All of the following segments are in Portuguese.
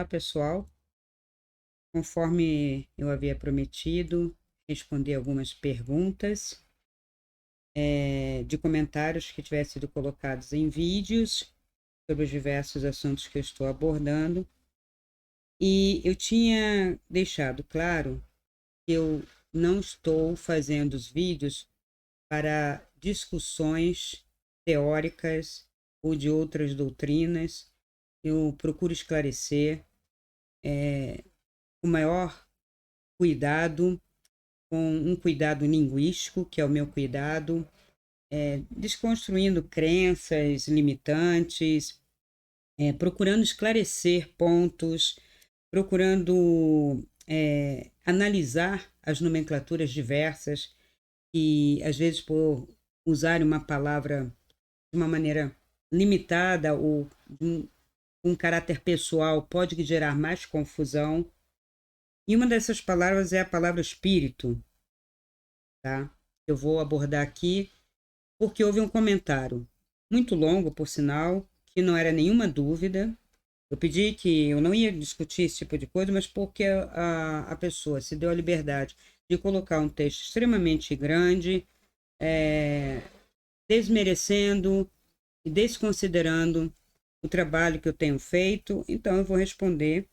pessoal. Conforme eu havia prometido, responder algumas perguntas de comentários que tivessem sido colocados em vídeos sobre os diversos assuntos que eu estou abordando. E eu tinha deixado claro que eu não estou fazendo os vídeos para discussões teóricas ou de outras doutrinas. Eu procuro esclarecer com maior cuidado, com um cuidado linguístico, que é o meu cuidado, desconstruindo crenças limitantes, procurando esclarecer pontos, procurando analisar as nomenclaturas diversas que, às vezes, por usar uma palavra de uma maneira limitada ou com caráter pessoal, pode gerar mais confusão. E uma dessas palavras é a palavra espírito, tá? Eu vou abordar aqui porque houve um comentário muito longo, por sinal, que não era nenhuma dúvida. Eu pedi que eu não ia discutir esse tipo de coisa, mas porque a pessoa se deu a liberdade de colocar um texto extremamente grande, desmerecendo e desconsiderando o trabalho que eu tenho feito. Então eu vou responder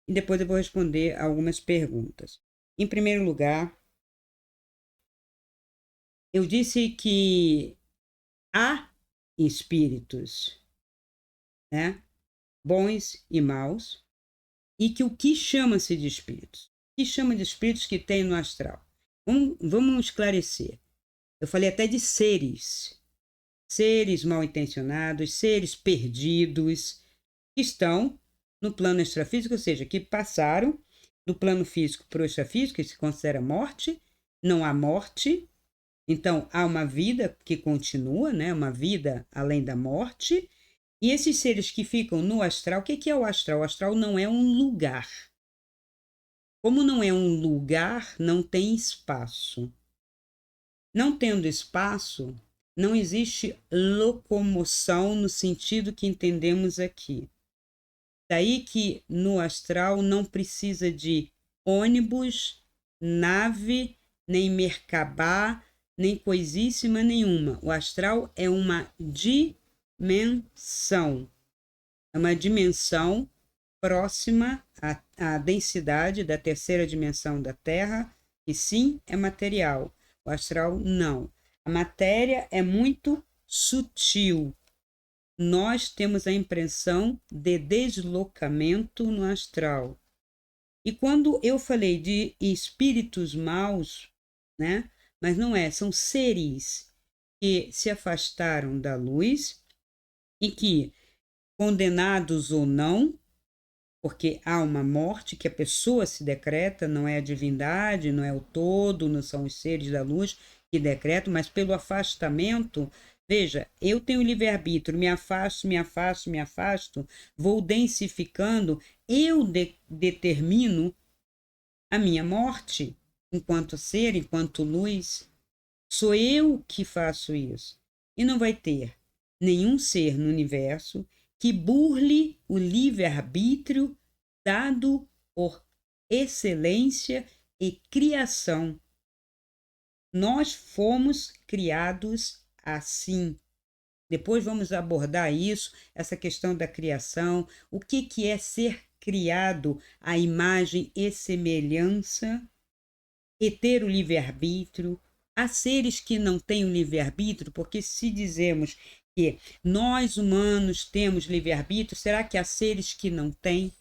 e depois eu vou responder algumas perguntas. Em primeiro lugar, eu disse que há espíritos, né, bons e maus, e que o que chama-se de espíritos? O que chama de espíritos que tem no astral? Vamos esclarecer. Eu falei até de seres mal intencionados, seres perdidos, que estão no plano extrafísico, ou seja, que passaram do plano físico para o extrafísico, que se considera morte. Não há morte, então há uma vida que continua, né? Uma vida além da morte. E esses seres que ficam no astral, o que é o astral? O astral não é um lugar. Como não é um lugar, não tem espaço. Não tendo espaço, não existe locomoção no sentido que entendemos aqui. Daí que no astral não precisa de ônibus, nave, nem merkabá, nem coisíssima nenhuma. O astral é uma dimensão. É uma dimensão próxima à densidade da terceira dimensão da Terra, e sim é material. O astral não. A matéria é muito sutil. Nós temos a impressão de deslocamento no astral. E quando eu falei de espíritos maus, né? Mas não é, são seres que se afastaram da luz e que, condenados ou não, porque há uma morte que a pessoa se decreta, não é a divindade, não é o todo, não são os seres da luz que decretam, mas pelo afastamento. Veja, eu tenho livre-arbítrio, me afasto, vou densificando, eu determino a minha morte enquanto ser, enquanto luz. Sou eu que faço isso. E não vai ter nenhum ser no universo que burle o livre-arbítrio dado por excelência e criação. Nós fomos criados assim. Depois vamos abordar isso, essa questão da criação, o que é ser criado à imagem e semelhança e ter o livre-arbítrio. Há seres que não têm o livre-arbítrio, porque se dizemos que nós humanos temos livre-arbítrio, será que há seres que não têm?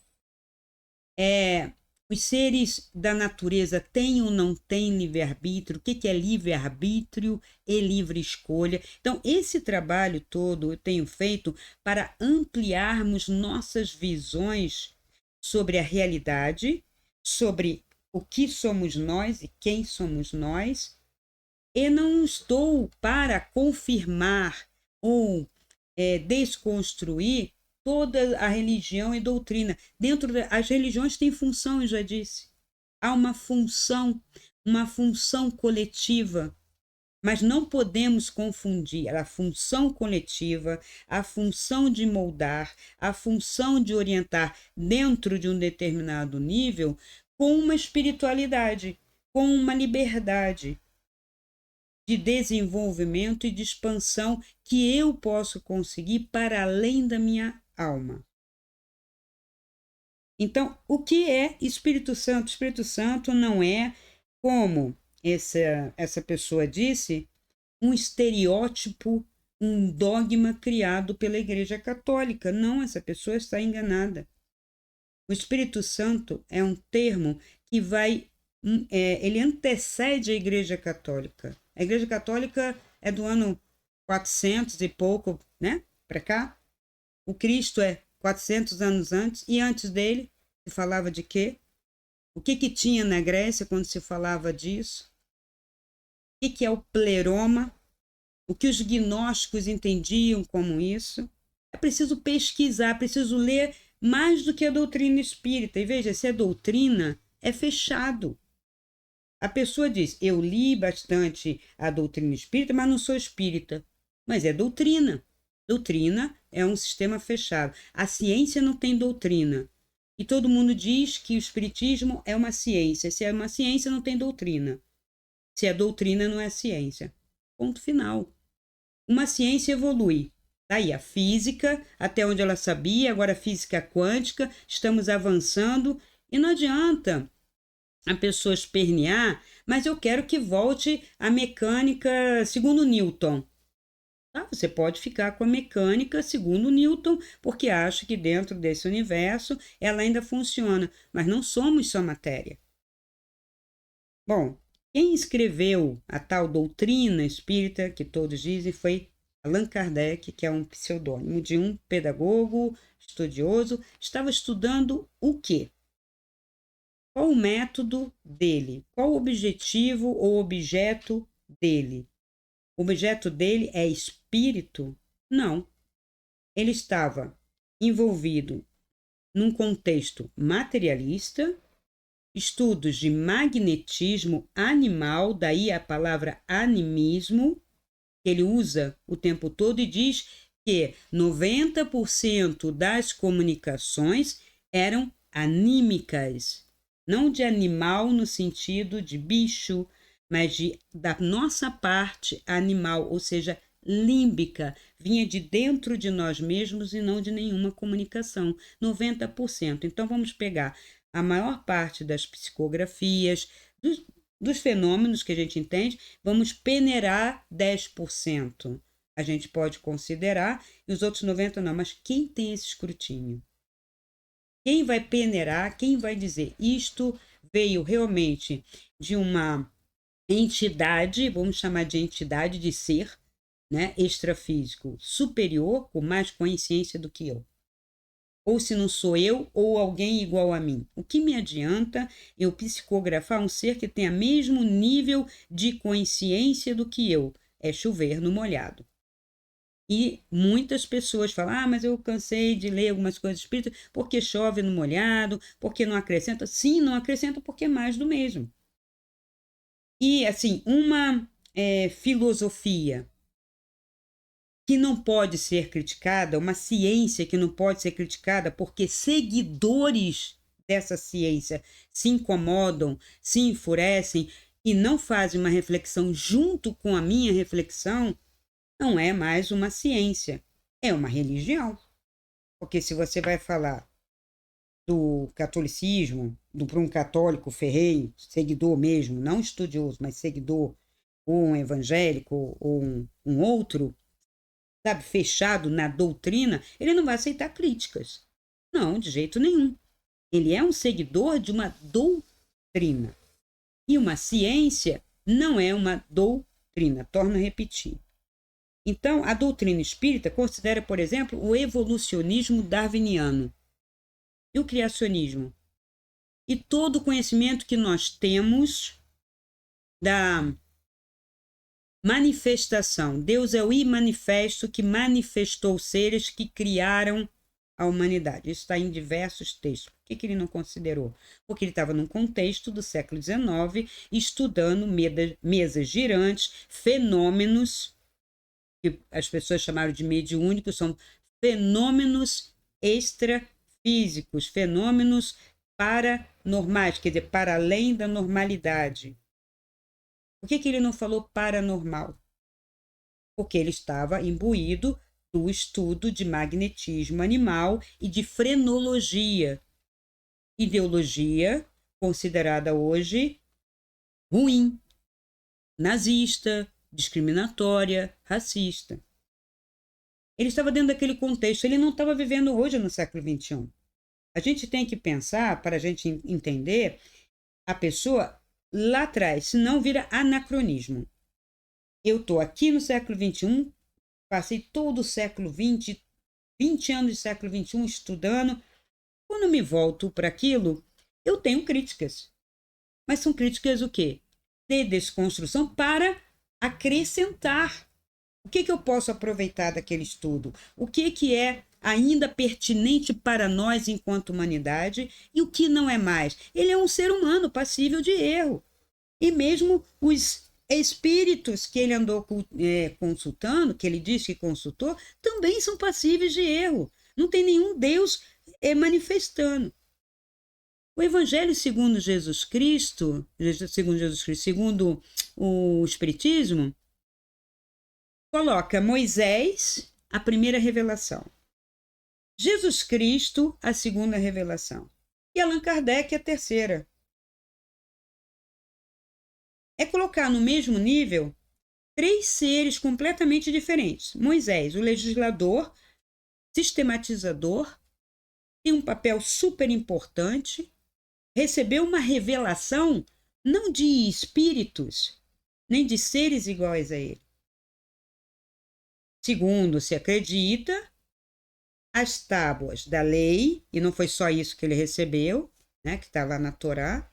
Os seres da natureza têm ou não têm livre-arbítrio? O que é livre-arbítrio e livre escolha? Então, esse trabalho todo eu tenho feito para ampliarmos nossas visões sobre a realidade, sobre o que somos nós e quem somos nós. E não estou para confirmar ou desconstruir toda a religião e doutrina. As religiões têm função, eu já disse. Há uma função coletiva, Mas não podemos confundir a função coletiva, a função de moldar, a função de orientar dentro de um determinado nível com uma espiritualidade, com uma liberdade de desenvolvimento e de expansão que eu posso conseguir para além da minha alma. Então, o que é Espírito Santo? Espírito Santo não é, como essa pessoa disse, um estereótipo, um dogma criado pela Igreja Católica. Não, essa pessoa está enganada. O Espírito Santo é um termo que ele antecede a Igreja Católica. A Igreja Católica é do ano 400 e pouco, né? Para cá. O Cristo é 400 anos antes. E antes dele, se falava de quê? O que tinha na Grécia quando se falava disso? O que é o pleroma? O que os gnósticos entendiam como isso? É preciso pesquisar, preciso ler mais do que a doutrina espírita. E veja, se a doutrina é fechado. A pessoa diz, eu li bastante a doutrina espírita, mas não sou espírita. Mas é doutrina. Doutrina é um sistema fechado. A ciência não tem doutrina. E todo mundo diz que o espiritismo é uma ciência. Se é uma ciência, não tem doutrina. Se é doutrina, não é ciência. Ponto final. Uma ciência evolui. Daí a física, até onde ela sabia, agora a física quântica, estamos avançando. E não adianta a pessoa espernear, mas eu quero que volte a mecânica segundo Newton. Tá? Você pode ficar com a mecânica segundo Newton, porque acha que dentro desse universo ela ainda funciona, mas não somos só matéria. Bom, quem escreveu a tal doutrina espírita, que todos dizem, foi Allan Kardec, que é um pseudônimo de um pedagogo estudioso. Estava estudando o quê? Qual o método dele? Qual o objetivo ou objeto dele? O objeto dele é espírito? Não. Ele estava envolvido num contexto materialista, estudos de magnetismo animal, daí a palavra animismo, que ele usa o tempo todo e diz que 90% das comunicações eram anímicas. Não de animal no sentido de bicho, mas da nossa parte animal, ou seja, límbica, vinha de dentro de nós mesmos e não de nenhuma comunicação, 90%. Então vamos pegar a maior parte das psicografias, dos fenômenos que a gente entende, vamos peneirar 10%. A gente pode considerar, e os outros 90% não, mas quem tem esse escrutínio? Quem vai peneirar, quem vai dizer isto veio realmente de uma entidade, vamos chamar de entidade de ser, né, extrafísico superior, com mais consciência do que eu? Ou se não sou eu ou alguém igual a mim? O que me adianta eu psicografar um ser que tem o mesmo nível de consciência do que eu? É chover no molhado. E muitas pessoas falam, mas eu cansei de ler algumas coisas espíritas porque chove no molhado, porque não acrescenta. Sim, não acrescenta porque é mais do mesmo. E, assim, uma filosofia que não pode ser criticada, uma ciência que não pode ser criticada porque seguidores dessa ciência se incomodam, se enfurecem e não fazem uma reflexão junto com a minha reflexão, não é mais uma ciência, é uma religião. Porque se você vai falar do catolicismo, para um católico ferrenho, seguidor mesmo, não estudioso, mas seguidor, ou um evangélico, ou um outro, sabe, fechado na doutrina, ele não vai aceitar críticas. Não, de jeito nenhum. Ele é um seguidor de uma doutrina. E uma ciência não é uma doutrina, torno a repetir. Então, a doutrina espírita considera, por exemplo, o evolucionismo darwiniano e o criacionismo. E todo o conhecimento que nós temos da manifestação. Deus é o imanifesto que manifestou seres que criaram a humanidade. Isso está em diversos textos. Por que ele não considerou? Porque ele estava num contexto do século XIX, estudando mesas girantes, fenômenos, que as pessoas chamaram de mediúnicos, são fenômenos extrafísicos, fenômenos paranormais, quer dizer, para além da normalidade. Por que ele não falou paranormal? Porque ele estava imbuído do estudo de magnetismo animal e de frenologia, ideologia considerada hoje ruim, nazista, discriminatória, racista. Ele estava dentro daquele contexto, ele não estava vivendo hoje no século XXI. A gente tem que pensar, para a gente entender, a pessoa lá atrás, senão vira anacronismo. Eu estou aqui no século XXI, passei todo o século XX, 20 anos de século XXI estudando. Quando me volto para aquilo, eu tenho críticas. Mas são críticas o quê? De desconstrução para acrescentar. O que eu posso aproveitar daquele estudo? O que é ainda pertinente para nós enquanto humanidade e o que não é mais? Ele é um ser humano passível de erro. E mesmo os espíritos que ele andou consultando, que ele diz que consultou, também são passíveis de erro. Não tem nenhum Deus manifestando. O Evangelho segundo Jesus Cristo, segundo o Espiritismo, coloca Moisés, a primeira revelação. Jesus Cristo, a segunda revelação. E Allan Kardec, a terceira. É colocar no mesmo nível 3 seres completamente diferentes. Moisés, o legislador, sistematizador, tem um papel super importante, recebeu uma revelação não de espíritos, nem de seres iguais a ele. Segundo se acredita, as tábuas da lei, e não foi só isso que ele recebeu, né, que está lá na Torá,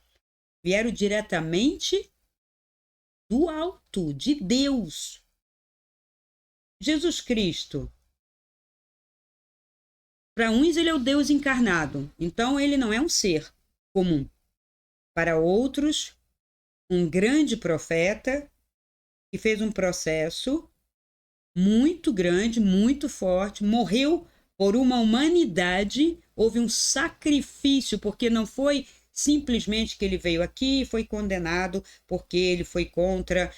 vieram diretamente do alto, de Deus. Jesus Cristo, para uns ele é o Deus encarnado, então ele não é um ser comum. Para outros, um grande profeta que fez um processo muito grande, muito forte, morreu por uma humanidade, houve um sacrifício, porque não foi simplesmente que ele veio aqui e foi condenado porque ele foi contra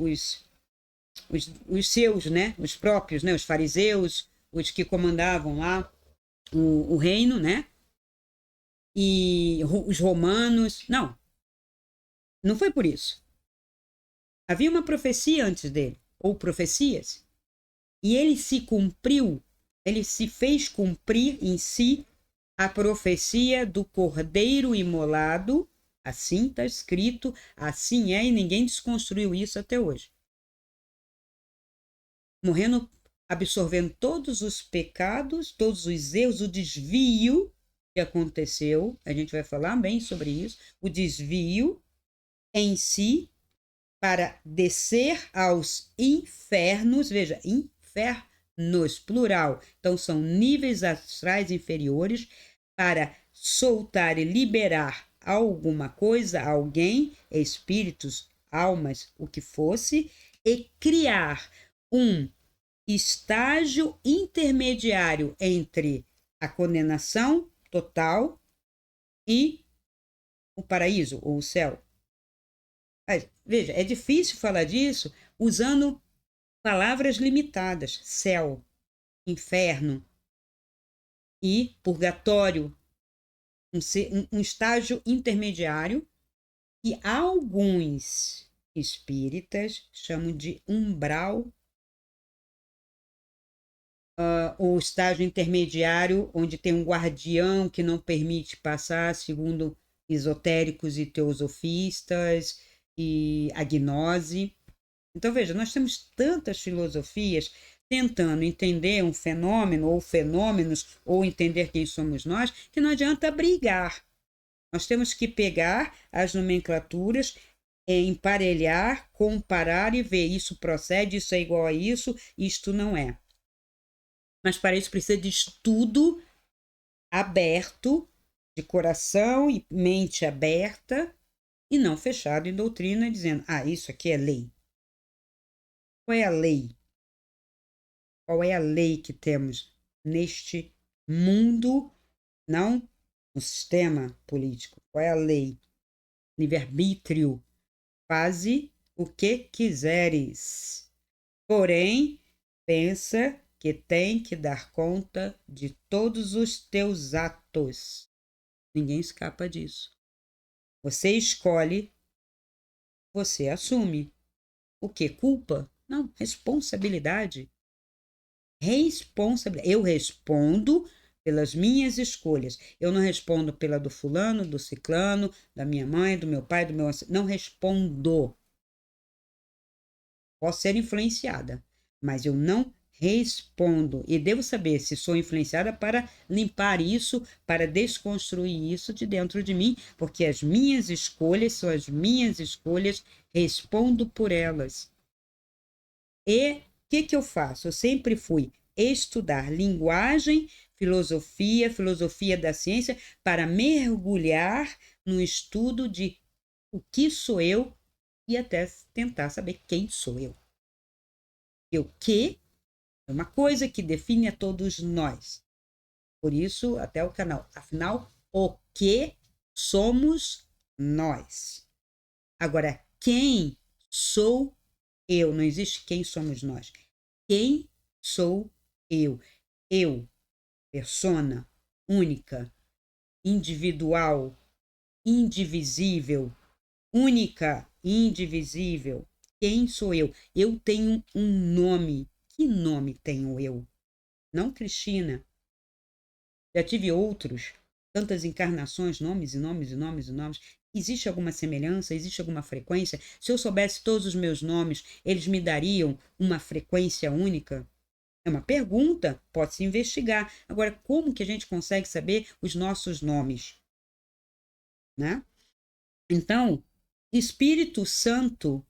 os seus, né, os próprios, né, os fariseus, os que comandavam lá o reino, né, e os romanos. Não foi por isso. Havia uma profecia antes dele, ou profecias, e ele se cumpriu, ele se fez cumprir em si a profecia do Cordeiro imolado. Assim está escrito, assim é, e ninguém desconstruiu isso até hoje. Morrendo, absorvendo todos os pecados, todos os erros, o desvio que aconteceu, a gente vai falar bem sobre isso, o desvio em si, para descer aos infernos, veja, infernos, plural, então são níveis astrais inferiores, para soltar e liberar alguma coisa, alguém, espíritos, almas, o que fosse, e criar um estágio intermediário entre a condenação total e o paraíso ou o céu. Mas, veja, é difícil falar disso usando palavras limitadas: céu, inferno e purgatório, um estágio intermediário que alguns espíritas chamam de umbral, o estágio intermediário onde tem um guardião que não permite passar, segundo esotéricos e teosofistas e a gnose. Então, veja, nós temos tantas filosofias tentando entender um fenômeno ou fenômenos ou entender quem somos nós, que não adianta brigar. Nós temos que pegar as nomenclaturas, emparelhar, comparar e ver: isso procede, isso é igual a isso, isto não é. Mas para isso precisa de estudo aberto, de coração e mente aberta, e não fechado em doutrina, dizendo, isso aqui é lei. Qual é a lei? Qual é a lei que temos neste mundo, não no sistema político? Qual é a lei? Livre-arbítrio. Faze o que quiseres. Porém, pensa que tem que dar conta de todos os teus atos. Ninguém escapa disso. Você escolhe, você assume. O que? Culpa? Não, responsabilidade. Responsabilidade. Eu respondo pelas minhas escolhas. Eu não respondo pela do fulano, do ciclano, da minha mãe, do meu pai, do meu... Não respondo. Posso ser influenciada, mas eu não respondo. E devo saber se sou influenciada para limpar isso, para desconstruir isso de dentro de mim, porque as minhas escolhas são as minhas escolhas, respondo por elas. E o que eu faço? Eu sempre fui estudar linguagem, filosofia da ciência, para mergulhar no estudo de o que sou eu e até tentar saber quem sou eu. E o que é uma coisa que define a todos nós. Por isso, até o canal. Afinal, o que somos nós? Agora, quem sou eu? Não existe quem somos nós. Quem sou eu? Eu, persona, única, individual, indivisível, única, indivisível. Quem sou eu? Eu tenho um nome. Que nome tenho eu? Não Cristina. Já tive outros, tantas encarnações, nomes e nomes e nomes e nomes. Existe alguma semelhança? Existe alguma frequência? Se eu soubesse todos os meus nomes, eles me dariam uma frequência única? É uma pergunta, pode-se investigar. Agora, como que a gente consegue saber os nossos nomes? Né? Então, Espírito Santo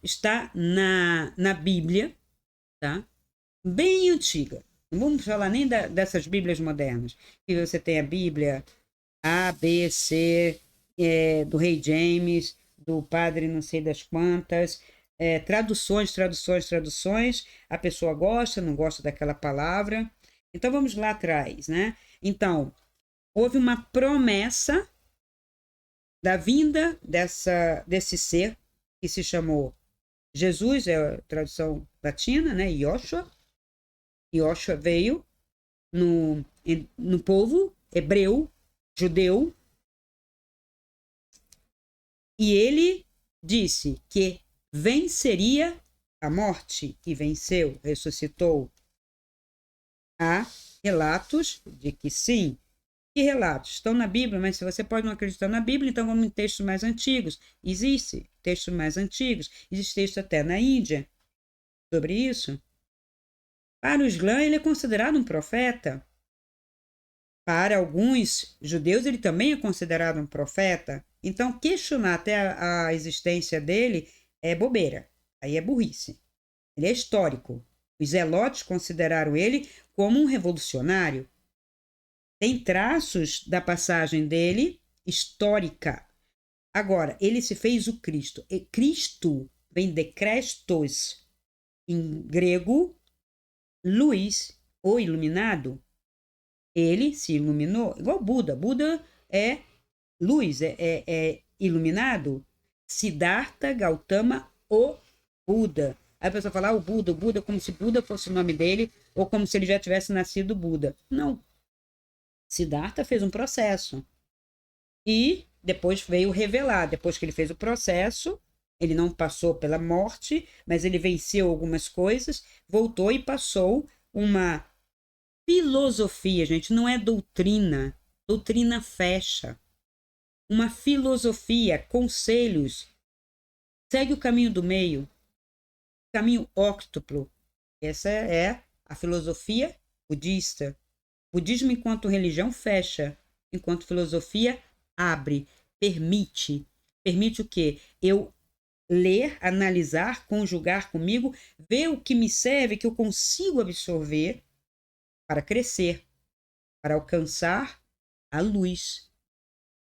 está na Bíblia, tá? Bem antiga. Não vamos falar nem dessas Bíblias modernas. Que você tem a Bíblia A, B, C, do Rei James, do padre não sei das quantas, traduções. A pessoa gosta, não gosta daquela palavra. Então vamos lá atrás, né? Então, houve uma promessa da vinda desse ser que se chamou Jesus, é a tradução latina, né? Yoshua. Yoshua veio no povo hebreu, judeu, e ele disse que venceria a morte e venceu, ressuscitou. Há relatos de que sim. Que relatos? Estão na Bíblia, mas se você pode não acreditar na Bíblia, então vamos em textos mais antigos. Existe textos mais antigos, existe texto até na Índia sobre isso. Para o Islã, ele é considerado um profeta. Para alguns judeus, ele também é considerado um profeta. Então, questionar até a existência dele é bobeira. Aí é burrice. Ele é histórico. Os zelotes consideraram ele como um revolucionário. Tem traços da passagem dele histórica. Agora, ele se fez o Cristo. E Cristo vem de Christos, em grego, luz, ou iluminado. Ele se iluminou, igual Buda. Buda é luz, é iluminado. Siddhartha Gautama, o Buda. Aí a pessoa fala, o Buda, como se Buda fosse o nome dele, ou como se ele já tivesse nascido Buda. Não. Siddhartha fez um processo. E depois veio revelar. Depois que ele fez o processo, ele não passou pela morte, mas ele venceu algumas coisas, voltou e passou uma filosofia, gente, não é doutrina. Doutrina fecha. Uma filosofia, conselhos. Segue o caminho do meio, caminho óctuplo. Essa é a filosofia budista. Budismo, enquanto religião, fecha, enquanto filosofia, abre, permite. Permite o quê? Eu ler, analisar, conjugar comigo, ver o que me serve, que eu consigo absorver para crescer, para alcançar a luz,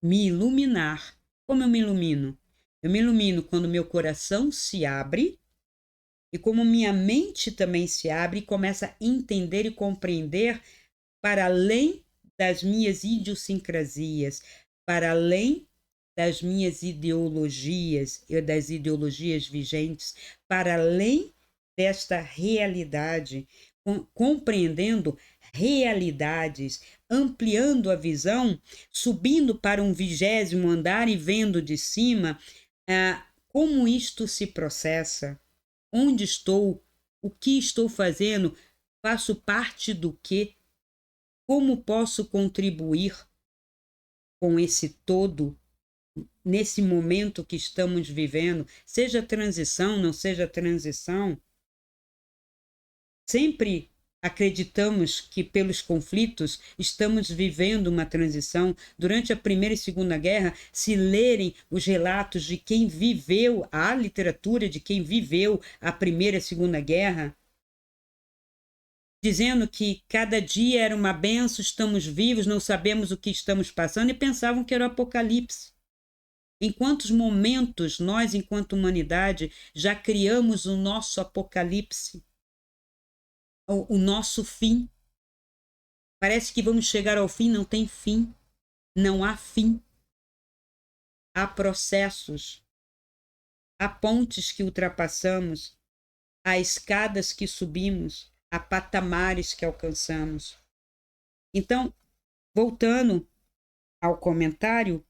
me iluminar. Como eu me ilumino? Eu me ilumino quando meu coração se abre e como minha mente também se abre e começa a entender e compreender para além das minhas idiosincrasias, para além das minhas ideologias e das ideologias vigentes, para além desta realidade, compreendendo realidades, ampliando a visão, subindo para um 20º andar e vendo de cima como isto se processa, onde estou, o que estou fazendo, faço parte do quê? Como posso contribuir com esse todo nesse momento que estamos vivendo, seja transição, não seja transição? Sempre acreditamos que pelos conflitos estamos vivendo uma transição. Durante a Primeira e Segunda Guerra, se lerem os relatos de quem viveu, a literatura de quem viveu a Primeira e Segunda Guerra, dizendo que cada dia era uma benção, estamos vivos, não sabemos o que estamos passando, e pensavam que era o apocalipse. Em quantos momentos nós, enquanto humanidade, já criamos o nosso apocalipse, o nosso fim? Parece que vamos chegar ao fim, não tem fim, não há fim. Há processos, há pontes que ultrapassamos, há escadas que subimos, há patamares que alcançamos. Então, voltando ao comentário,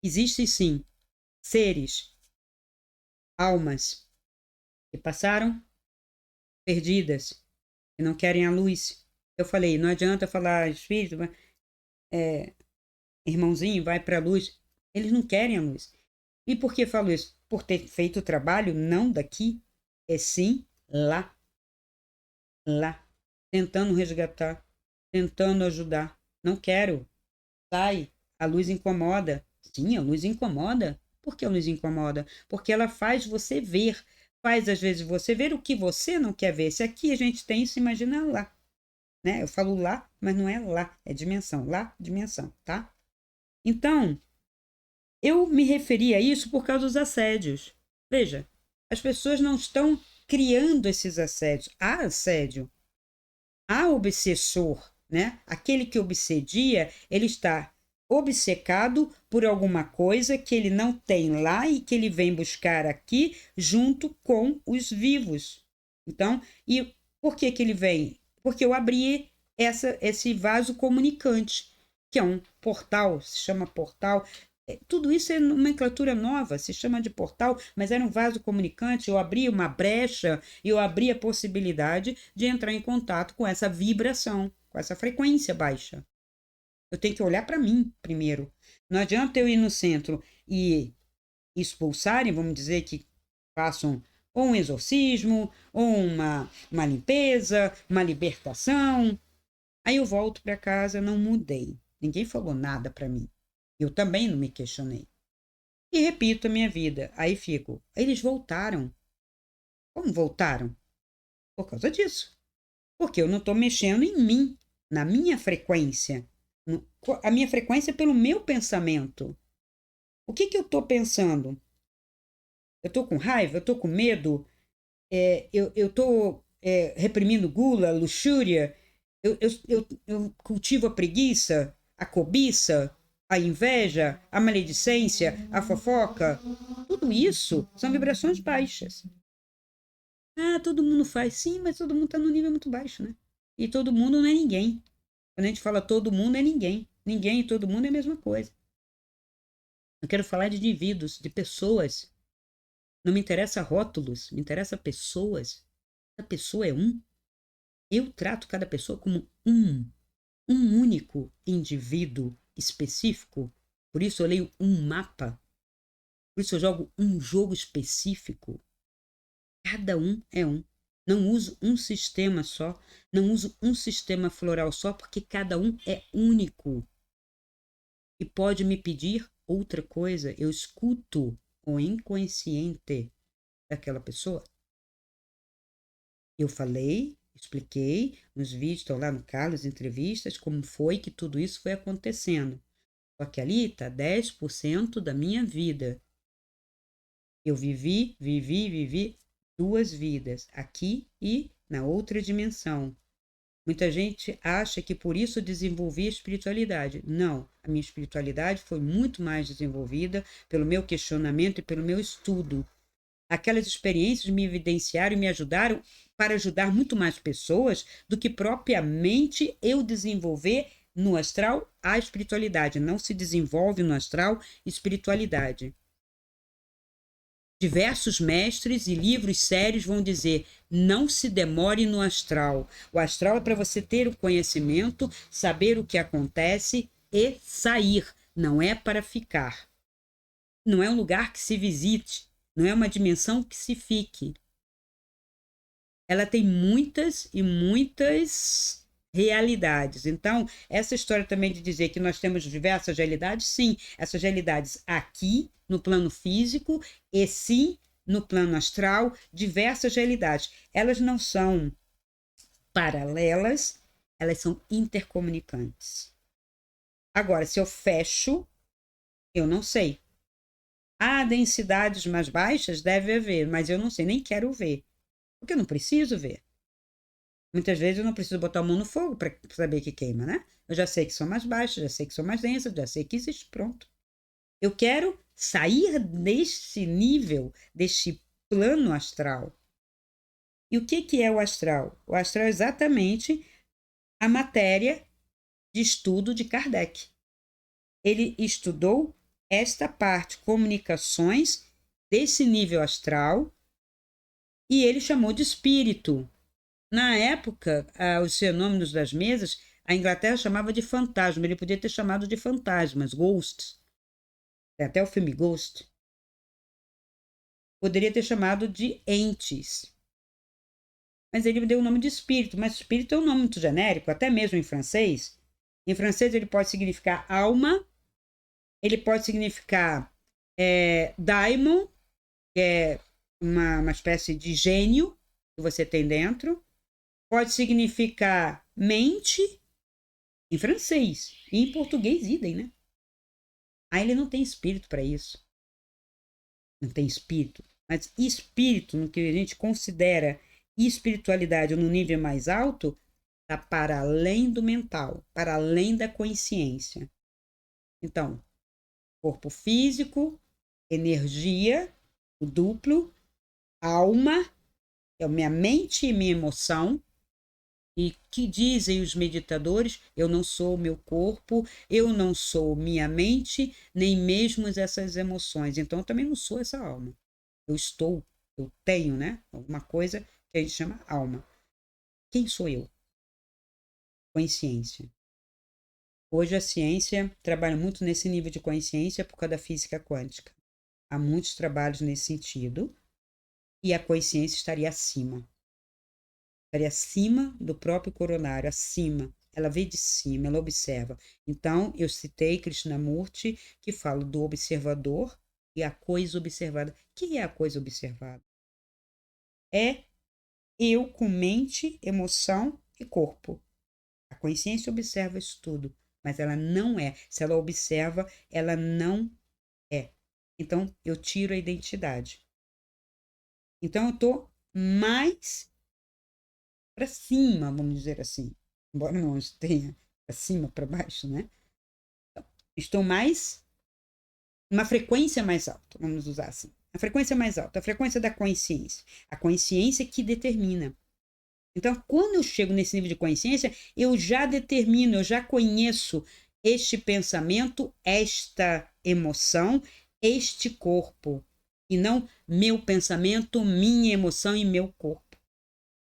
existem sim seres, almas que passaram perdidas, que não querem a luz. Eu falei, não adianta falar espírito, irmãozinho, vai para a luz. Eles não querem a luz. E por que falo isso? Por ter feito o trabalho não daqui, é sim lá, lá, tentando resgatar, tentando ajudar. Não quero. Sai, a luz incomoda. Sim, a luz incomoda. Por que a luz incomoda? Porque ela faz você ver. Faz, às vezes, você ver o que você não quer ver. Se aqui a gente tem isso, imagina lá. Né? Eu falo lá, mas não é lá, é dimensão. Lá, dimensão, tá? Então, eu me referi a isso por causa dos assédios. Veja, as pessoas não estão criando esses assédios. Há assédio. Há obsessor, né? Aquele que obsedia, ele está obcecado por alguma coisa que ele não tem lá e que ele vem buscar aqui junto com os vivos. Então, e por que que ele vem? Porque eu abri esse vaso comunicante, que é um portal, se chama portal. Tudo isso é nomenclatura nova, se chama de portal, mas era um vaso comunicante. Eu abri uma brecha, eu abri a possibilidade de entrar em contato com essa vibração, com essa frequência baixa. Eu tenho que olhar para mim primeiro. Não adianta eu ir no centro e expulsarem, vamos dizer que façam ou um exorcismo, ou uma limpeza, uma libertação. Aí eu volto para casa, não mudei. Ninguém falou nada para mim. Eu também não me questionei. E repito a minha vida. Aí fico. Eles voltaram. Como voltaram? Por causa disso. Porque eu não estou mexendo em mim, na minha frequência. A minha frequência é pelo meu pensamento. O que eu estou pensando? Eu estou com raiva? Eu estou com medo? Eu estou reprimindo gula, luxúria? Eu cultivo a preguiça, a cobiça, a inveja, a maledicência, a fofoca? Tudo isso são vibrações baixas. Ah, todo mundo faz. Sim, mas todo mundo está num nível muito baixo, né? E todo mundo não é ninguém. Quando a gente fala todo mundo, é ninguém. Ninguém e todo mundo é a mesma coisa. Eu quero falar de indivíduos, de pessoas. Não me interessa rótulos, me interessa pessoas. Cada pessoa é um. Eu trato cada pessoa como um único indivíduo específico. Por isso eu leio um mapa. Por isso eu jogo um jogo específico. Cada um é um. Não uso um sistema só. Não uso um sistema floral só, porque cada um é único. E pode me pedir outra coisa. Eu escuto o inconsciente. daquela pessoa. Eu falei, expliquei nos vídeos, estão lá no Carlos, entrevistas, como foi que tudo isso foi acontecendo. Só que ali está 10% da minha vida. Eu vivi 2 vidas, aqui e na outra dimensão. Muita gente acha que por isso eu desenvolvi a espiritualidade. Não, a minha espiritualidade foi muito mais desenvolvida pelo meu questionamento e pelo meu estudo. Aquelas experiências me evidenciaram e me ajudaram para ajudar muito mais pessoas do que propriamente eu desenvolver no astral a espiritualidade. Não se desenvolve no astral espiritualidade. Diversos mestres e livros sérios vão dizer: não se demore no astral. O astral é para você ter o conhecimento, saber o que acontece e sair. Não é para ficar. Não é um lugar que se visite. Não é uma dimensão que se fique. Ela tem muitas e muitas realidades. Então, essa história também de dizer que nós temos diversas realidades, sim, essas realidades aqui no plano físico e sim no plano astral, diversas realidades. Elas não são paralelas, elas são intercomunicantes. Agora, se eu fecho, eu não sei. Há densidades mais baixas? Deve haver, mas eu não sei, nem quero ver. Porque eu não preciso ver. Muitas vezes eu não preciso botar a mão no fogo para saber que queima, né? Eu já sei que são mais baixas, já sei que são mais densas, já sei que existe, pronto. Eu quero sair deste nível, deste plano astral. E o que é o astral? O astral é exatamente a matéria de estudo de Kardec. Ele estudou esta parte, comunicações desse nível astral, e ele chamou de espírito. Na época, os fenômenos das mesas, a Inglaterra chamava de fantasma. Ele podia ter chamado de fantasmas, ghosts. Tem até o filme Ghost. Poderia ter chamado de entes. Mas ele deu o nome de espírito. Mas espírito é um nome muito genérico, até mesmo em francês. Em francês ele pode significar alma, ele pode significar daimon, que é uma espécie de gênio que você tem dentro. Pode significar mente, em francês. E em português, idem, né? Aí ele não tem espírito para isso. Não tem espírito. Mas espírito, no que a gente considera espiritualidade no nível mais alto, está para além do mental, para além da consciência. Então, corpo físico, energia, o duplo, alma, é a minha mente e minha emoção. E que dizem os meditadores? Eu não sou o meu corpo, eu não sou minha mente, nem mesmo essas emoções. Então, eu também não sou essa alma. Eu tenho, né? Alguma coisa que a gente chama alma. Quem sou eu? Consciência. Hoje a ciência trabalha muito nesse nível de consciência por causa da física quântica. Há muitos trabalhos nesse sentido e a consciência estaria acima. Estaria acima do próprio coronário, acima. Ela vê de cima, ela observa. Então, eu citei Krishnamurti, que fala do observador e a coisa observada. O que é a coisa observada? É eu com mente, emoção e corpo. A consciência observa isso tudo, mas ela não é. Se ela observa, ela não é. Então, eu tiro a identidade. Então, eu estou mais para cima, vamos dizer assim. Embora não esteja para cima, para baixo, né? Estou mais, uma frequência mais alta, vamos usar assim. A frequência mais alta, a frequência da consciência. A consciência que determina. Então, quando eu chego nesse nível de consciência, eu já determino, eu já conheço este pensamento, esta emoção, este corpo. E não meu pensamento, minha emoção e meu corpo.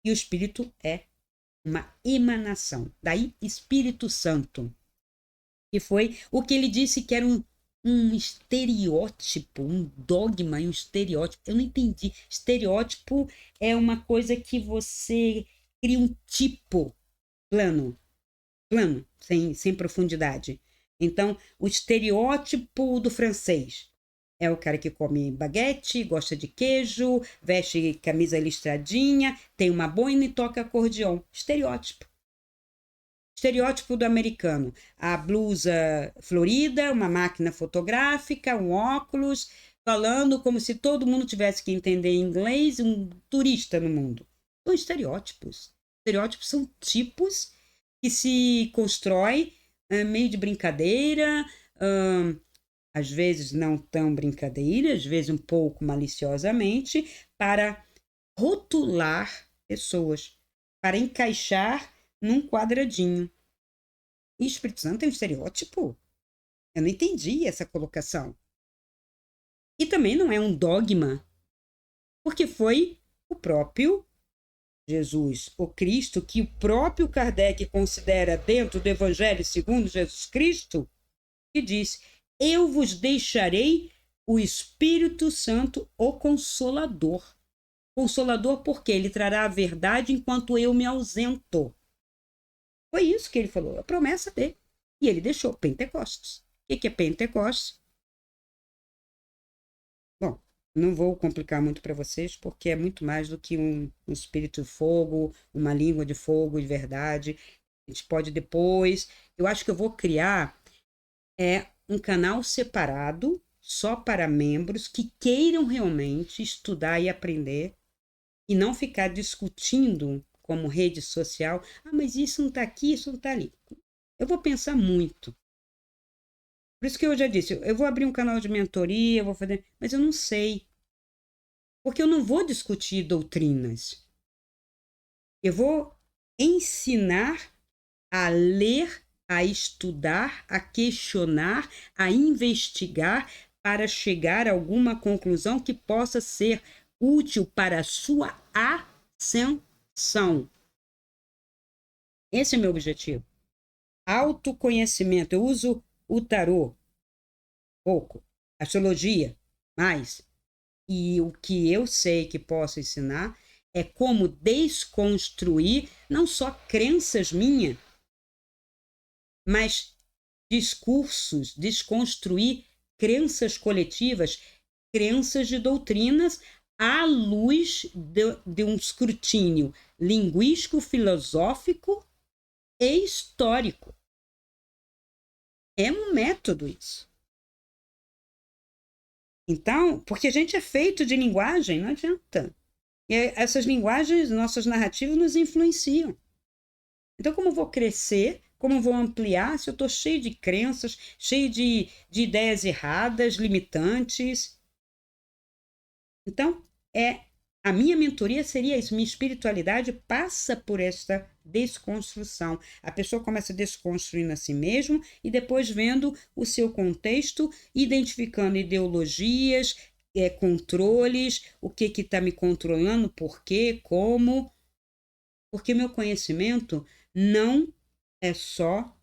E o espírito é uma emanação. Daí, Espírito Santo. Que foi o que ele disse que era um estereótipo, um dogma e um estereótipo. Eu não entendi. Estereótipo é uma coisa que você cria um tipo plano, sem profundidade. Então, o estereótipo do francês. É o cara que come baguete, gosta de queijo, veste camisa listradinha, tem uma boina e toca acordeon. Estereótipo. Estereótipo do americano. A blusa florida, uma máquina fotográfica, um óculos, falando como se todo mundo tivesse que entender inglês, um turista no mundo. São estereótipos. Estereótipos são tipos que se constrói meio de brincadeira, às vezes não tão brincadeira, às vezes um pouco maliciosamente, para rotular pessoas, para encaixar num quadradinho. E o Espírito Santo é um estereótipo? Eu não entendi essa colocação. E também não é um dogma, porque foi o próprio Jesus, o Cristo, que o próprio Kardec considera dentro do Evangelho segundo Jesus Cristo, que diz: eu vos deixarei o Espírito Santo, o Consolador. Consolador porque ele trará a verdade enquanto eu me ausento. Foi isso que ele falou, a promessa dele. E ele deixou Pentecostes. O que é Pentecostes? Bom, não vou complicar muito para vocês, porque é muito mais do que um espírito de fogo, uma língua de fogo de verdade. A gente pode depois. Eu acho que eu vou criar um canal separado, só para membros que queiram realmente estudar e aprender, e não ficar discutindo como rede social. Ah, mas isso não está aqui, isso não está ali. Eu vou pensar muito. Por isso que eu já disse, eu vou abrir um canal de mentoria, eu vou fazer, mas eu não sei. Porque eu não vou discutir doutrinas. Eu vou ensinar a ler, a estudar, a questionar, a investigar para chegar a alguma conclusão que possa ser útil para a sua ascensão. Esse é o meu objetivo. Autoconhecimento. Eu uso o tarô pouco, astrologia mais. E o que eu sei que posso ensinar é como desconstruir não só crenças minhas, mas discursos, desconstruir crenças coletivas, crenças de doutrinas à luz de um escrutínio linguístico, filosófico e histórico. É um método isso. Então, porque a gente é feito de linguagem, não adianta. E essas linguagens, nossas narrativas nos influenciam. Então, como eu vou crescer, como eu vou ampliar, se eu estou cheio de crenças, cheio de ideias erradas, limitantes? Então, a minha mentoria seria isso. Minha espiritualidade passa por esta desconstrução. A pessoa começa desconstruindo a si mesmo e depois vendo o seu contexto, identificando ideologias, controles, o que está me controlando, por quê, como. Porque meu conhecimento não é só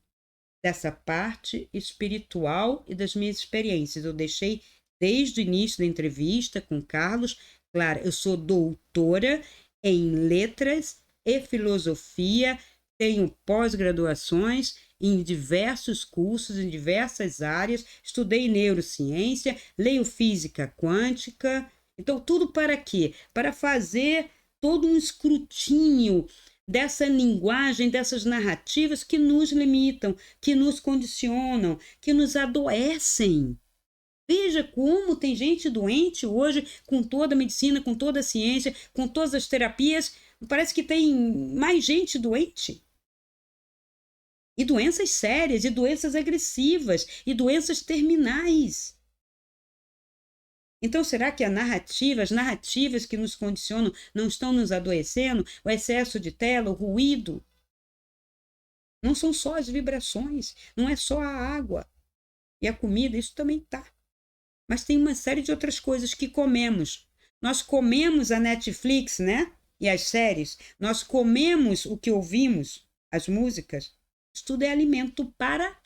dessa parte espiritual e das minhas experiências. Eu deixei desde o início da entrevista com o Carlos, claro, eu sou doutora em letras e filosofia, tenho pós-graduações em diversos cursos, em diversas áreas, estudei neurociência, leio física quântica. Então, tudo para quê? Para fazer todo um escrutínio dessa linguagem, dessas narrativas que nos limitam, que nos condicionam, que nos adoecem. Veja como tem gente doente hoje, com toda a medicina, com toda a ciência, com todas as terapias. Parece que tem mais gente doente. E doenças sérias, e doenças agressivas, e doenças terminais. Então, será que as narrativas que nos condicionam não estão nos adoecendo? O excesso de tela, o ruído? Não são só as vibrações, não é só a água e a comida, isso também tá. Mas tem uma série de outras coisas que comemos. Nós comemos a Netflix, né? E as séries. Nós comemos o que ouvimos, as músicas. Isso tudo é alimento para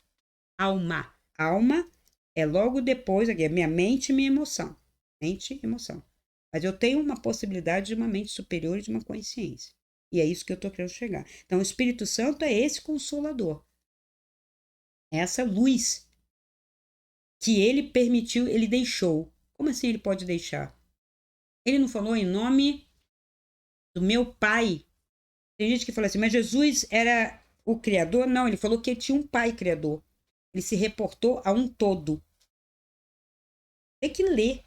a alma. Alma é logo depois, aqui, é minha mente e minha emoção. Mente e emoção. Mas eu tenho uma possibilidade de uma mente superior e de uma consciência. E é isso que eu estou querendo chegar. Então, o Espírito Santo é esse consolador. Essa luz que ele permitiu, ele deixou. Como assim ele pode deixar? Ele não falou em nome do meu pai. Tem gente que fala assim, mas Jesus era o criador? Não, ele falou que ele tinha um pai criador. Ele se reportou a um todo. Tem que ler.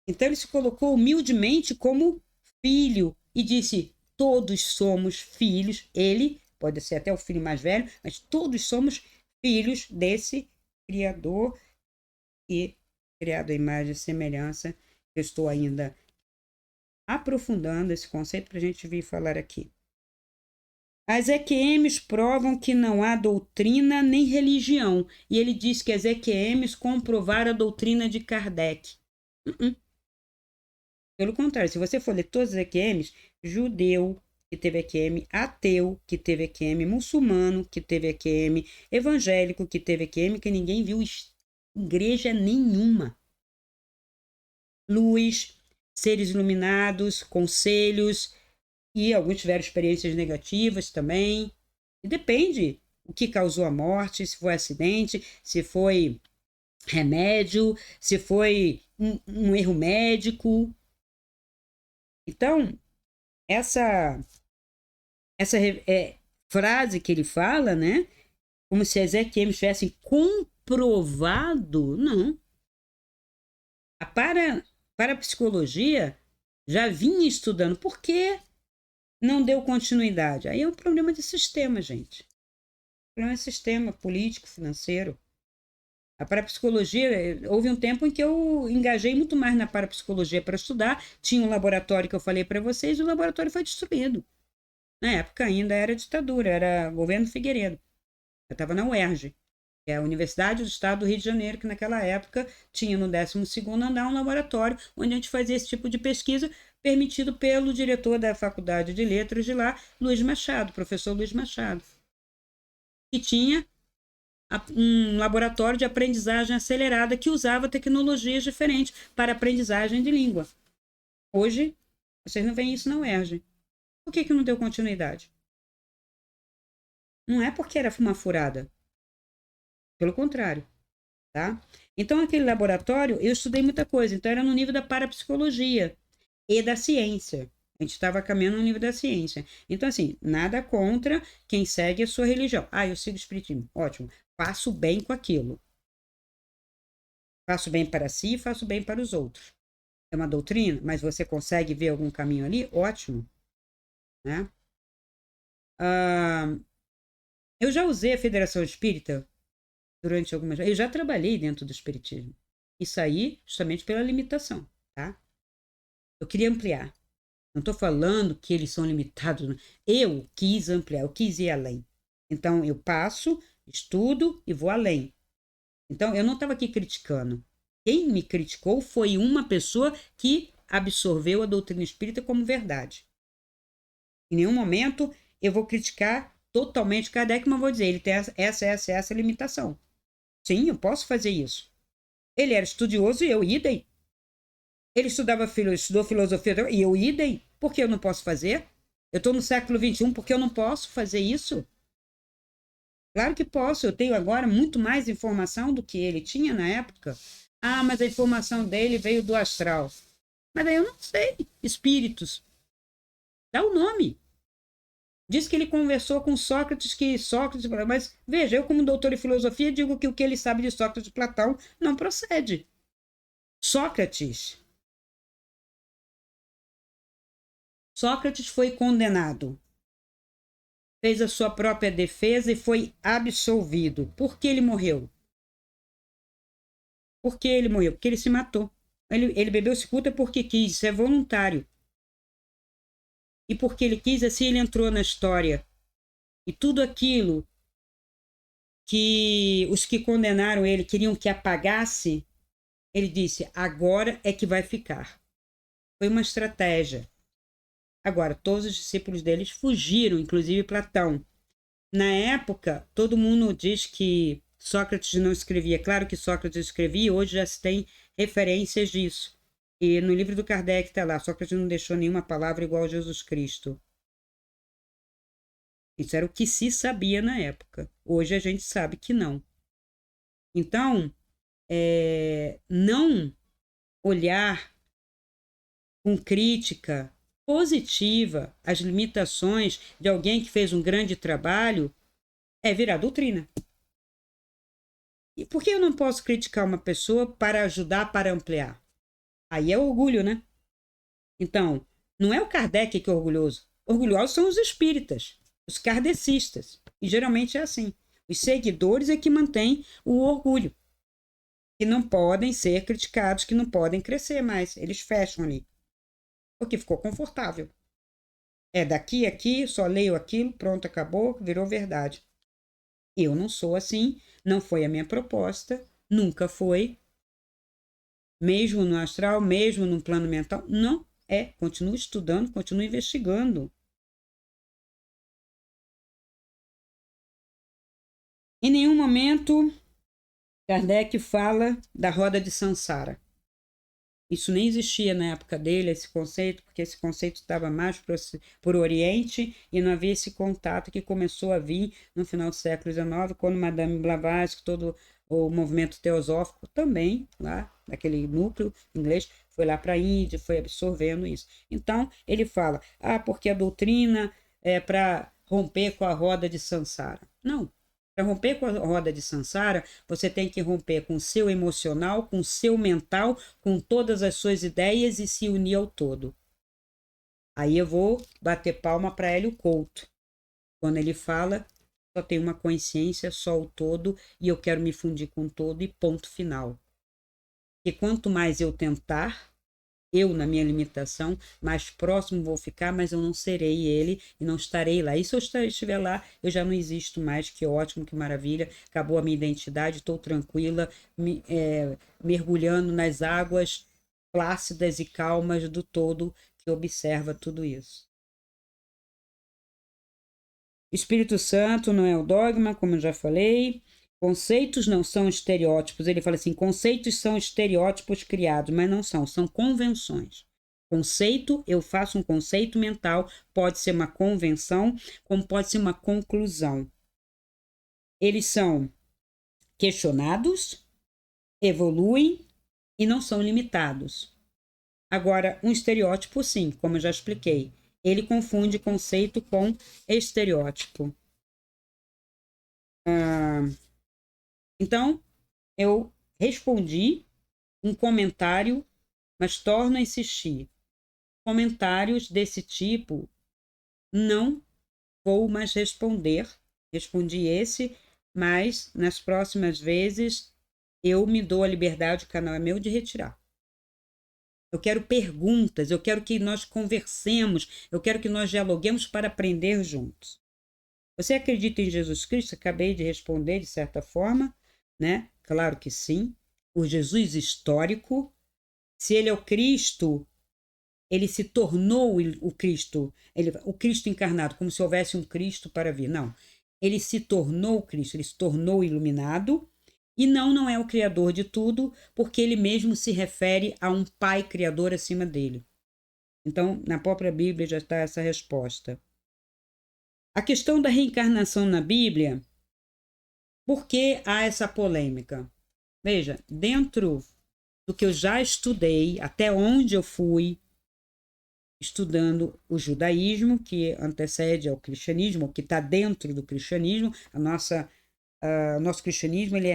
Então ele se colocou humildemente como filho e disse: todos somos filhos. Ele pode ser até o filho mais velho, mas todos somos filhos desse Criador e criado à imagem e semelhança. Eu estou ainda aprofundando esse conceito para a gente vir falar aqui. As EQMs provam que não há doutrina nem religião. E ele diz que as EQMs comprovaram a doutrina de Kardec. Pelo contrário, se você for ler todas as EQMs, judeu que teve EQM, ateu que teve EQM, muçulmano que EQM, evangélico que teve EQM, que ninguém viu igreja nenhuma. Luz, seres iluminados, conselhos, e alguns tiveram experiências negativas também. E depende o que causou a morte, se foi acidente, se foi remédio, se foi um erro médico. Então, essa frase que ele fala, né? Como se as EQMs tivessem comprovado, não. A parapsicologia já vinha estudando. Por que não deu continuidade? Aí é um problema de sistema, gente. Problema de sistema político, financeiro. A parapsicologia, houve um tempo em que eu engajei muito mais na parapsicologia para estudar. Tinha um laboratório que eu falei para vocês e o laboratório foi destruído. Na época ainda era ditadura, era governo Figueiredo. Eu estava na UERJ, que é a Universidade do Estado do Rio de Janeiro, que naquela época tinha no 12º andar um laboratório onde a gente fazia esse tipo de pesquisa, permitido pelo diretor da Faculdade de Letras de lá, Luiz Machado, professor Luiz Machado, que tinha um laboratório de aprendizagem acelerada que usava tecnologias diferentes para aprendizagem de língua. Hoje, vocês não veem isso na UERJ. Por que não deu continuidade? Não é porque era uma furada. Pelo contrário, tá? Então, aquele laboratório, eu estudei muita coisa. Então, era no nível da parapsicologia e da ciência. A gente estava caminhando no nível da ciência. Então, assim, nada contra quem segue a sua religião. Ah, eu sigo o espiritismo. Ótimo. Faço bem com aquilo. Faço bem para si e faço bem para os outros. É uma doutrina, mas você consegue ver algum caminho ali? Ótimo. Né? Eu já usei a Federação Espírita durante algumas... Eu já trabalhei dentro do espiritismo. E saí justamente pela limitação, tá? Eu queria ampliar. Não estou falando que eles são limitados. Não. Eu quis ampliar, eu quis ir além. Então, eu passo, estudo e vou além. Então, eu não estava aqui criticando. Quem me criticou foi uma pessoa que absorveu a doutrina espírita como verdade. Em nenhum momento eu vou criticar totalmente Kardec, mas vou dizer, ele tem essa limitação. Sim, eu posso fazer isso. Ele era estudioso e eu idem. Ele estudou filosofia e eu idem. Por que eu não posso fazer? Eu estou no século XXI, porque eu não posso fazer isso? Claro que posso, eu tenho agora muito mais informação do que ele tinha na época. Ah, mas a informação dele veio do astral. Mas aí eu não sei. Espíritos. Dá o nome. Diz que ele conversou com Sócrates, mas veja, eu como doutor em filosofia digo que o que ele sabe de Sócrates e Platão não procede. Sócrates foi condenado, fez a sua própria defesa e foi absolvido. Por que ele morreu? Por que ele morreu? Porque ele se matou. Ele bebeu cicuta porque quis, isso é voluntário. E porque ele quis, assim ele entrou na história. E tudo aquilo que os que condenaram ele queriam que apagasse, ele disse, agora é que vai ficar. Foi uma estratégia. Agora, todos os discípulos deles fugiram, inclusive Platão. Na época, todo mundo diz que Sócrates não escrevia. Claro que Sócrates escrevia, hoje já se tem referências disso. E no livro do Kardec está lá, Sócrates não deixou nenhuma palavra igual a Jesus Cristo. Isso era o que se sabia na época. Hoje a gente sabe que não. Então, não olhar com crítica positiva as limitações de alguém que fez um grande trabalho é virar doutrina. E por que eu não posso criticar uma pessoa para ajudar, para ampliar? Aí é orgulho, né? Então, não é o Kardec que é orgulhoso. Orgulhosos são os espíritas, os kardecistas. E geralmente é assim. Os seguidores é que mantêm o orgulho. Que não podem ser criticados, que não podem crescer mais. Eles fecham ali. Porque ficou confortável. É daqui, aqui, só leio aquilo, pronto, acabou, virou verdade. Eu não sou assim, não foi a minha proposta, nunca foi. Mesmo no astral, mesmo no plano mental, não é. Continuo estudando, continuo investigando. Em nenhum momento Kardec fala da roda de Sansara. Isso nem existia na época dele, esse conceito, porque esse conceito estava mais por Oriente e não havia esse contato que começou a vir no final do século XIX, quando Madame Blavatsky, todo o movimento teosófico também, lá, naquele núcleo inglês, foi lá para a Índia, foi absorvendo isso. Então, ele fala, porque a doutrina é para romper com a roda de Sansara. Não. Para romper com a roda de Sansara, você tem que romper com o seu emocional, com o seu mental, com todas as suas ideias e se unir ao todo. Aí eu vou bater palma para Hélio Couto. Quando ele fala, só tem uma consciência, só o todo, e eu quero me fundir com o todo e ponto final. E quanto mais eu tentar, eu, na minha limitação, mais próximo vou ficar, mas eu não serei ele e não estarei lá. E se eu estiver lá, eu já não existo mais. Que ótimo, que maravilha. Acabou a minha identidade, estou tranquila, mergulhando nas águas plácidas e calmas do todo que observa tudo isso. Espírito Santo não é o dogma, como eu já falei. Conceitos não são estereótipos. Ele fala assim: conceitos são estereótipos criados, mas não são, são convenções. Conceito, eu faço um conceito mental, pode ser uma convenção, como pode ser uma conclusão. Eles são questionados, evoluem e não são limitados. Agora, um estereótipo, sim, como eu já expliquei, ele confunde conceito com estereótipo. Então, eu respondi um comentário, mas torno a insistir. Comentários desse tipo não vou mais responder. Respondi esse, mas nas próximas vezes eu me dou a liberdade, o canal é meu, de retirar. Eu quero perguntas, eu quero que nós conversemos, eu quero que nós dialoguemos para aprender juntos. Você acredita em Jesus Cristo? Acabei de responder de certa forma, né? Claro que sim. O Jesus histórico, se ele é o Cristo, ele se tornou o Cristo, o Cristo encarnado, como se houvesse um Cristo para vir. Não. Ele se tornou o Cristo, ele se tornou iluminado, e não é o Criador de tudo, porque ele mesmo se refere a um Pai Criador acima dele. Então, na própria Bíblia já está essa resposta. A questão da reencarnação na Bíblia, por que há essa polêmica? Veja, dentro do que eu já estudei, até onde eu fui estudando o judaísmo, que antecede ao cristianismo, que está dentro do cristianismo, o nosso cristianismo ele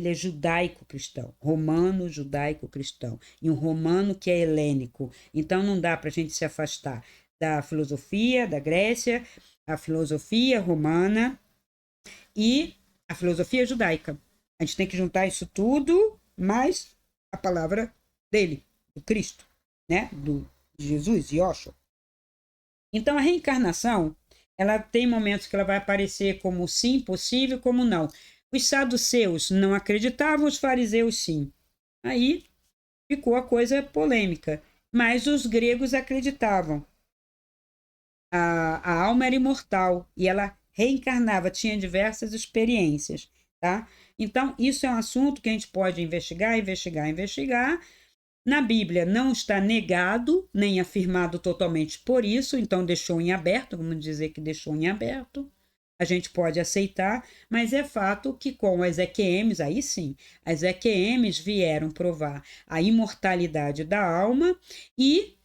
é judaico-cristão, romano, judaico-cristão, e um romano que é helênico. Então não dá para a gente se afastar da filosofia da Grécia, a filosofia romana e a filosofia judaica. A gente tem que juntar isso tudo, mais a palavra dele, do Cristo, né? Do Jesus, Yoshua. Então a reencarnação, ela tem momentos que ela vai aparecer como sim, possível, como não. Os saduceus não acreditavam, os fariseus sim. Aí ficou a coisa polêmica. Mas os gregos acreditavam. A alma era imortal e ela reencarnava, tinha diversas experiências, tá? Então, isso é um assunto que a gente pode investigar. Na Bíblia não está negado, nem afirmado totalmente por isso, então deixou em aberto, vamos dizer que deixou em aberto. a gente pode aceitar, mas é fato que com as EQMs, aí sim, as EQMs vieram provar a imortalidade da alma e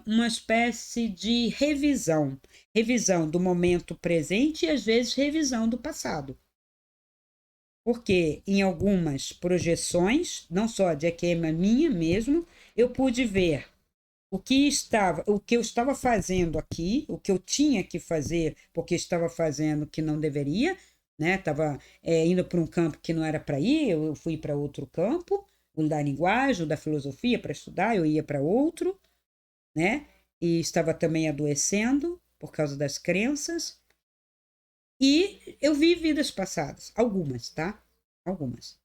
uma espécie de revisão do momento presente e às vezes revisão do passado. Porque em algumas projeções, não só de EQM minha mesmo, eu pude ver o que eu estava fazendo aqui, o que eu tinha que fazer, porque estava fazendo o que não deveria, né? Estava indo para um campo que não era para ir, eu fui para outro campo, o da linguagem, o da filosofia para estudar, eu ia para outro, né? E estava também adoecendo por causa das crenças. E eu vi vidas passadas, algumas, tá? Algumas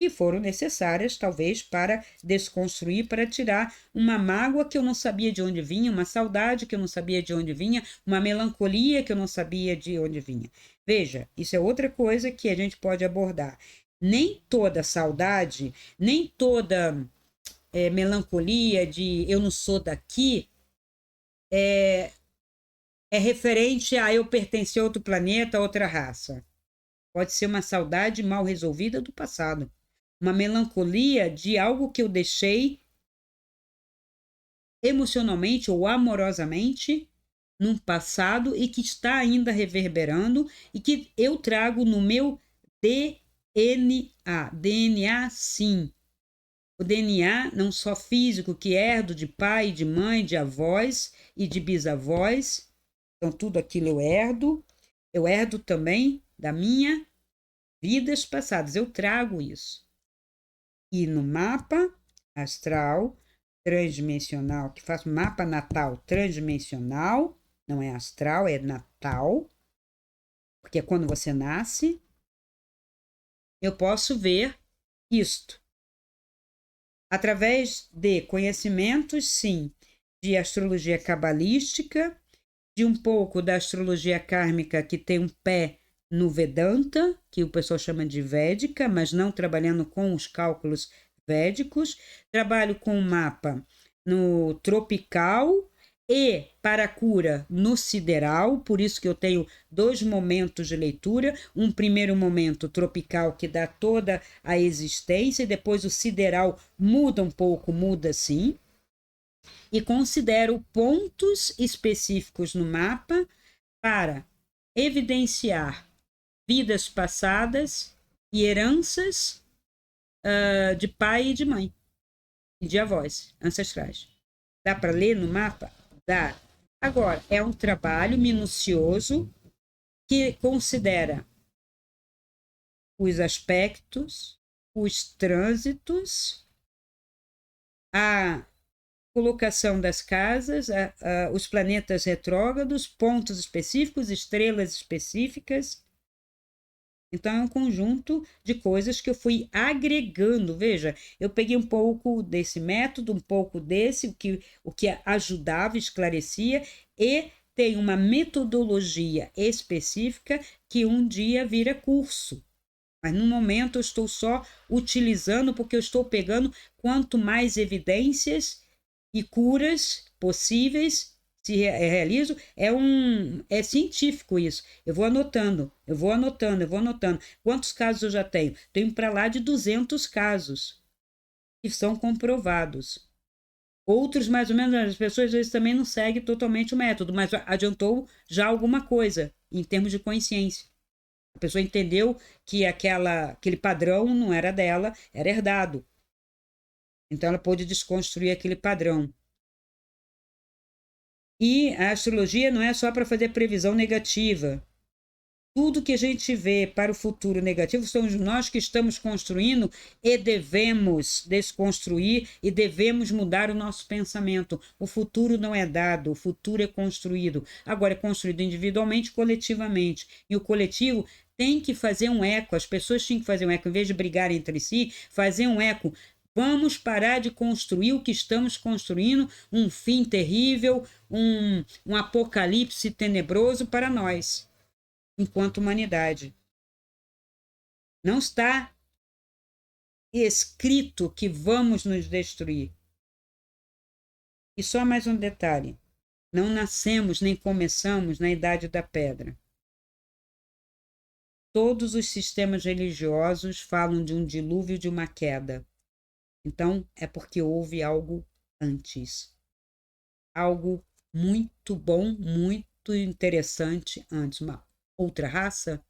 que foram necessárias, talvez, para desconstruir, para tirar uma mágoa que eu não sabia de onde vinha, uma saudade que eu não sabia de onde vinha, uma melancolia que eu não sabia de onde vinha. Veja, isso é outra coisa que a gente pode abordar. Nem toda saudade, nem toda melancolia de eu não sou daqui é referente a eu pertencer a outro planeta, a outra raça. Pode ser uma saudade mal resolvida do passado. Uma melancolia de algo que eu deixei emocionalmente ou amorosamente num passado e que está ainda reverberando e que eu trago no meu DNA. DNA, sim. O DNA não só físico, que herdo de pai, de mãe, de avós e de bisavós. Então, tudo aquilo eu herdo. Eu herdo também da minha vidas passadas. Eu trago isso. E no mapa astral transdimensional, que faço mapa natal transdimensional, não é astral, é natal, porque é quando você nasce, eu posso ver isto. Através de conhecimentos, sim, de astrologia cabalística, de um pouco da astrologia kármica que tem um pé no Vedanta, que o pessoal chama de Védica, mas não trabalhando com os cálculos védicos. Trabalho com o mapa no tropical e para a cura no sideral, por isso que eu tenho 2 momentos de leitura, um primeiro momento tropical que dá toda a existência e depois o sideral muda um pouco, muda sim, e considero pontos específicos no mapa para evidenciar vidas passadas e heranças de pai e de mãe, e de avós ancestrais. Dá para ler no mapa? Dá. Agora, é um trabalho minucioso que considera os aspectos, os trânsitos, a colocação das casas, os planetas retrógrados, pontos específicos, estrelas específicas. Então, é um conjunto de coisas que eu fui agregando. Veja, eu peguei um pouco desse método, um pouco desse, o que ajudava, esclarecia, e tem uma metodologia específica que um dia vira curso. Mas no momento eu estou só utilizando, porque eu estou pegando quanto mais evidências e curas possíveis se realizam, é científico isso. Eu vou anotando. Quantos casos eu já tenho? Tenho para lá de 200 casos que são comprovados. Outros, mais ou menos, as pessoas às vezes também não seguem totalmente o método, mas adiantou já alguma coisa em termos de consciência. A pessoa entendeu que aquele padrão não era dela, era herdado. Então ela pôde desconstruir aquele padrão. E a astrologia não é só para fazer previsão negativa. Tudo que a gente vê para o futuro negativo somos nós que estamos construindo e devemos desconstruir e devemos mudar o nosso pensamento. O futuro não é dado, o futuro é construído. Agora é construído individualmente, coletivamente. E o coletivo tem que fazer um eco, as pessoas têm que fazer um eco, em vez de brigar entre si, fazer um eco. Vamos parar de construir o que estamos construindo, um fim terrível, um apocalipse tenebroso para nós, enquanto humanidade. Não está escrito que vamos nos destruir. E só mais um detalhe: não nascemos nem começamos na idade da pedra. Todos os sistemas religiosos falam de um dilúvio, de uma queda. Então, é porque houve algo antes. Algo muito bom, muito interessante antes. Uma outra raça,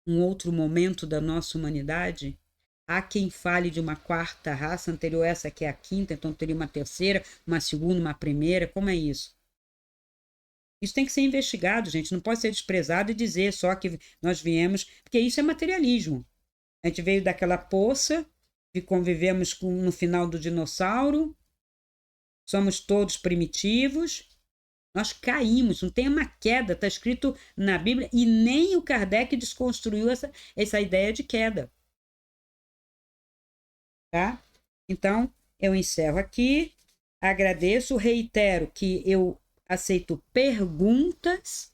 um outro momento da nossa humanidade. Há quem fale de uma quarta raça anterior, essa que é a quinta, então teria uma terceira, uma segunda, uma primeira. Como é isso? Isso tem que ser investigado, gente. Não pode ser desprezado e dizer só que nós viemos, porque isso é materialismo. A gente veio daquela poça que convivemos no final do dinossauro, somos todos primitivos, nós caímos, não tem uma queda, está escrito na Bíblia, e nem o Kardec desconstruiu essa ideia de queda. Tá? Então, eu encerro aqui, agradeço, reitero que eu aceito perguntas,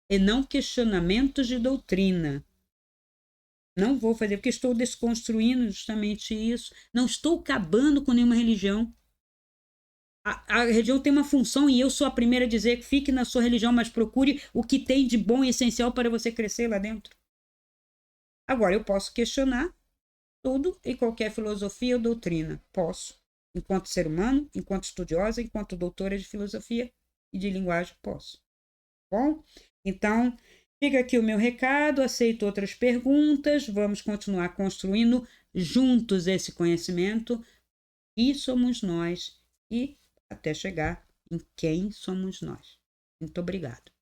e não questionamentos de doutrina. Não vou fazer, porque estou desconstruindo justamente isso. Não estou acabando com nenhuma religião. A religião tem uma função e eu sou a primeira a dizer que fique na sua religião, mas procure o que tem de bom e essencial para você crescer lá dentro. Agora, eu posso questionar tudo e qualquer filosofia ou doutrina. Posso. Enquanto ser humano, enquanto estudiosa, enquanto doutora de filosofia e de linguagem, posso. Bom? Então, fica aqui o meu recado, aceito outras perguntas, vamos continuar construindo juntos esse conhecimento. E somos nós, e até chegar em quem somos nós. Muito obrigado.